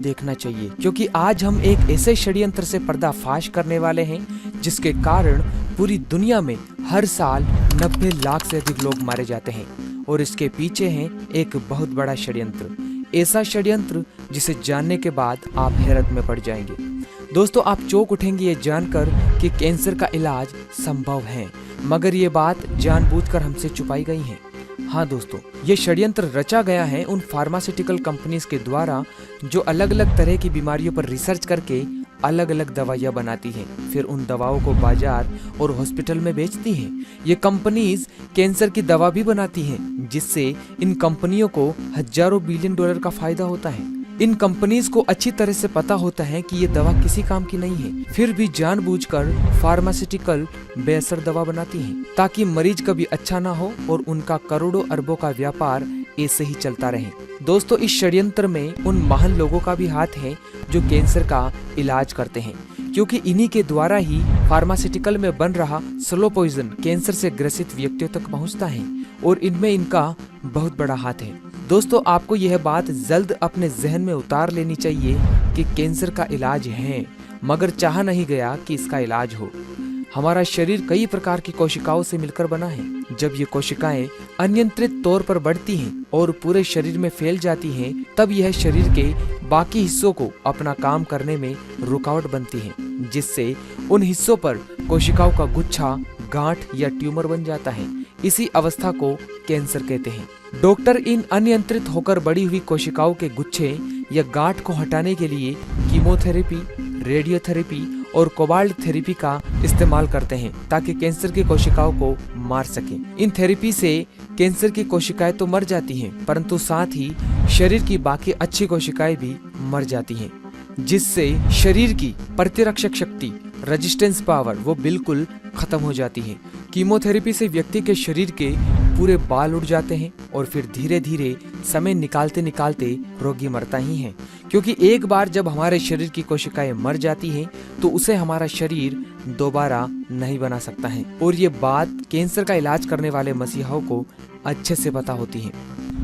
देखना चाहिए, क्योंकि आज हम एक ऐसे षड्यंत्र से पर्दाफाश करने वाले हैं जिसके कारण पूरी दुनिया में हर साल 90 लाख से अधिक लोग मारे जाते हैं। और इसके पीछे है एक बहुत बड़ा षड्यंत्र, ऐसा षड्यंत्र जिसे जानने के बाद आप हैरत में पड़ जाएंगे। दोस्तों, आप चौंक उठेंगे ये जानकर कि कैंसर का इलाज संभव है, मगर ये बात जानबूझकर हमसे छुपाई गई है। हाँ दोस्तों, ये षड्यंत्र रचा गया है उन फार्मास्यूटिकल कंपनीज के द्वारा जो अलग अलग तरह की बीमारियों पर रिसर्च करके अलग अलग दवाइयाँ बनाती हैं, फिर उन दवाओं को बाजार और हॉस्पिटल में बेचती हैं। ये कंपनीज कैंसर की दवा भी बनाती हैं, जिससे इन कंपनियों को हजारों बिलियन डॉलर का फायदा होता है। इन कंपनीज को अच्छी तरह से पता होता है कि ये दवा किसी काम की नहीं है, फिर भी जानबूझकर फार्मास्यूटिकल बेअसर दवा बनाती हैं, ताकि मरीज कभी अच्छा ना हो और उनका करोड़ों अरबों का व्यापार ऐसे ही चलता रहे। दोस्तों, इस षड्यंत्र में उन महान लोगों का भी हाथ है जो कैंसर का इलाज करते हैं, क्योंकि इन्हीं के द्वारा ही फार्मास्यूटिकल में बन रहा स्लो पॉइजन कैंसर से ग्रसित व्यक्तियों तक पहुंचता है और इनमें इनका बहुत बड़ा हाथ है। दोस्तों, आपको यह बात जल्द अपने जहन में उतार लेनी चाहिए कि कैंसर का इलाज है, मगर चाहा नहीं गया कि इसका इलाज हो। हमारा शरीर कई प्रकार की कोशिकाओं से मिलकर बना है। जब ये कोशिकाएं अनियंत्रित तौर पर बढ़ती हैं और पूरे शरीर में फैल जाती हैं, तब यह शरीर के बाकी हिस्सों को अपना काम करने में रुकावट बनती है, जिससे उन हिस्सों पर कोशिकाओं का गुच्छा, गांठ या ट्यूमर बन जाता है। इसी अवस्था को कैंसर कहते हैं। डॉक्टर इन अनियंत्रित होकर बड़ी हुई कोशिकाओं के गुच्छे या गांठ को हटाने के लिए कीमोथेरेपी, रेडियोथेरेपी और कोबाल्ट थेरेपी का इस्तेमाल करते हैं, ताकि कैंसर की कोशिकाओं को मार सकें। इन थेरेपी से कैंसर की कोशिकाएं तो मर जाती हैं, परंतु साथ ही शरीर की बाकी अच्छी कोशिकाएं भी मर जाती हैं, जिससे शरीर की प्रतिरक्षक शक्ति, रेजिस्टेंस पावर, वो बिल्कुल खत्म हो जाती है। कीमोथेरेपी से व्यक्ति के शरीर के पूरे बाल उड़ जाते हैं और फिर धीरे धीरे समय निकालते निकालते रोगी मरता ही है, क्योंकि एक बार जब हमारे शरीर की कोशिकाएं मर जाती हैं तो उसे हमारा शरीर दोबारा नहीं बना सकता है। और ये बात कैंसर का इलाज करने वाले मसीहाओं को अच्छे से पता होती है।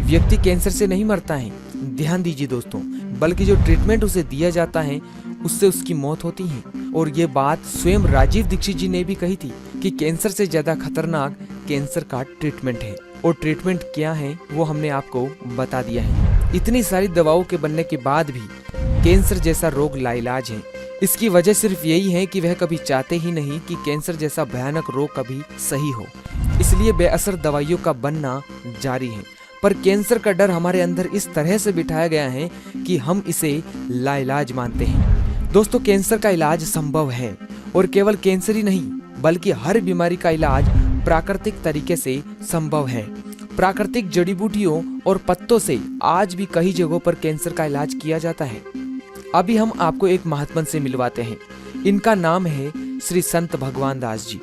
व्यक्ति कैंसर से नहीं मरता है, ध्यान दीजिए दोस्तों, बल्कि जो ट्रीटमेंट उसे दिया जाता है उससे उसकी मौत होती है। और ये बात स्वयं राजीव दीक्षित जी ने भी कही थी कि कैंसर से ज्यादा खतरनाक कैंसर का ट्रीटमेंट है। और ट्रीटमेंट क्या है वो हमने आपको बता दिया है। इतनी सारी दवाओं के बनने के बाद भी कैंसर जैसा रोग लाइलाज है। इसकी वजह सिर्फ यही है कि वह कभी चाहते ही नहीं कि कैंसर जैसा भयानक रोग कभी सही हो, इसलिए बेअसर दवाइयों का बनना जारी है। पर कैंसर का डर हमारे अंदर इस तरह से बिठाया गया है कि हम इसे लाइलाज मानते हैं। दोस्तों, कैंसर का इलाज संभव है, और केवल कैंसर ही नहीं बल्कि हर बीमारी का इलाज प्राकृतिक तरीके से संभव है। प्राकृतिक जड़ी बूटियों और पत्तों से आज भी कई जगहों पर कैंसर का इलाज किया जाता है। अभी हम आपको एक महात्मा से मिलवाते हैं। इनका नाम है श्री संत भगवान दास जी।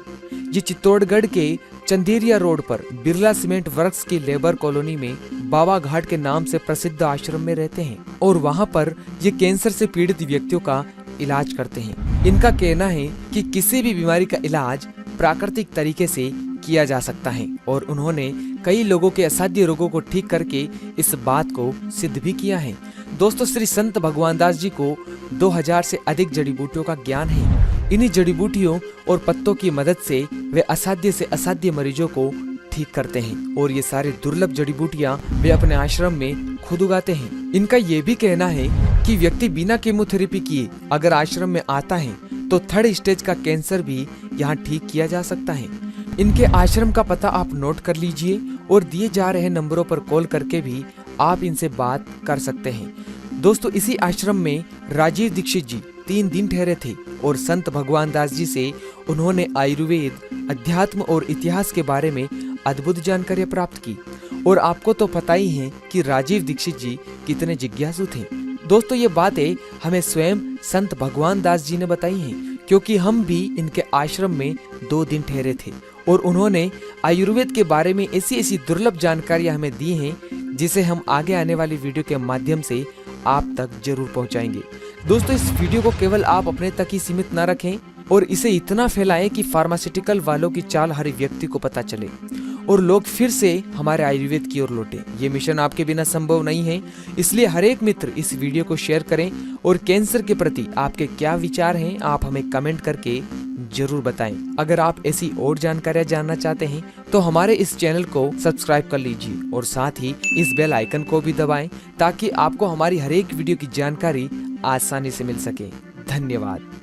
ये चित्तौड़गढ़ के चंदेरिया रोड पर बिरला सीमेंट वर्क्स की लेबर कॉलोनी में बाबा घाट के नाम से प्रसिद्ध आश्रम में रहते हैं, और वहाँ पर ये कैंसर से पीड़ित व्यक्तियों का इलाज करते हैं। इनका कहना है कि किसी भी बीमारी का इलाज प्राकृतिक तरीके से किया जा सकता है, और उन्होंने कई लोगों के असाध्य रोगों को ठीक करके इस बात को सिद्ध भी किया है। दोस्तों, श्री संत भगवान दास जी को 2000 से अधिक जड़ी बूटियों का ज्ञान है। इन्हीं जड़ी बूटियों और पत्तों की मदद से वे असाध्य से असाध्य मरीजों को ठीक करते हैं, और ये सारे दुर्लभ जड़ी बूटियां वे अपने आश्रम में खुद उगाते हैं। इनका ये भी कहना है कि व्यक्ति बिना कीमोथेरेपी किए अगर आश्रम में आता है तो 3rd स्टेज का कैंसर भी यहाँ ठीक किया जा सकता है। इनके आश्रम का पता आप नोट कर लीजिए, और दिए जा रहे नंबरों पर कॉल करके भी आप इनसे बात कर सकते हैं। दोस्तों, इसी आश्रम में राजीव दीक्षित जी 3 दिन ठहरे थे, और संत भगवान दास जी से उन्होंने आयुर्वेद, अध्यात्म और इतिहास के बारे में अद्भुत जानकारी प्राप्त की। और आपको तो पता ही है कि राजीव दीक्षित जी कितने जिज्ञासु थे। दोस्तों, ये बातें हमें स्वयं संत भगवान दास जी ने बताई हैं, क्योंकि हम भी इनके आश्रम में 2 दिन ठहरे थे, और उन्होंने आयुर्वेद के बारे में ऐसी ऐसी दुर्लभ जानकारियां हमें दी हैं, जिसे हम आगे आने वाली वीडियो के माध्यम से आप तक जरूर पहुंचाएंगे। दोस्तों, इस वीडियो को केवल आप अपने तक ही सीमित न रखें, और इसे इतना फैलाएं कि फार्मास्यूटिकल वालों की चाल हर व्यक्ति को पता चले। और लोग फिर से हमारे आयुर्वेद की ओर लौटे। ये मिशन आपके बिना संभव नहीं है, इसलिए हर एक मित्र इस वीडियो को शेयर करें और कैंसर के प्रति आपके क्या विचार हैं आप हमें कमेंट करके जरूर बताएं। अगर आप ऐसी और जानकारियां जानना चाहते हैं तो हमारे इस चैनल को सब्सक्राइब कर लीजिए और साथ ही इस बेल आइकन को भी दबाएं ताकि आपको हमारी हर एक वीडियो की जानकारी आसानी से मिल सके। धन्यवाद।